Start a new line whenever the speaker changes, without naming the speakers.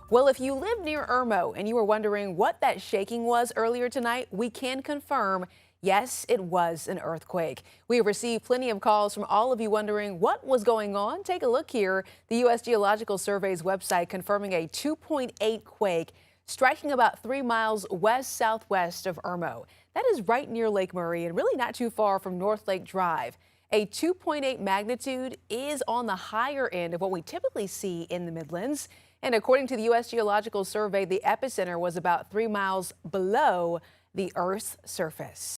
Well, if you live near Irmo and you were wondering what that shaking was earlier tonight, we can confirm, yes, it was an earthquake. We have received plenty of calls from all of you wondering what was going on. Take a look here. The U.S. Geological Survey's website confirming a 2.8 quake striking about 3 miles west-southwest of Irmo. That is right near Lake Murray and really not too far from North Lake Drive. A 2.8 magnitude is on the higher end of what we typically see in the Midlands. And according to the U.S. Geological Survey, the epicenter was about 3 miles below the Earth's surface.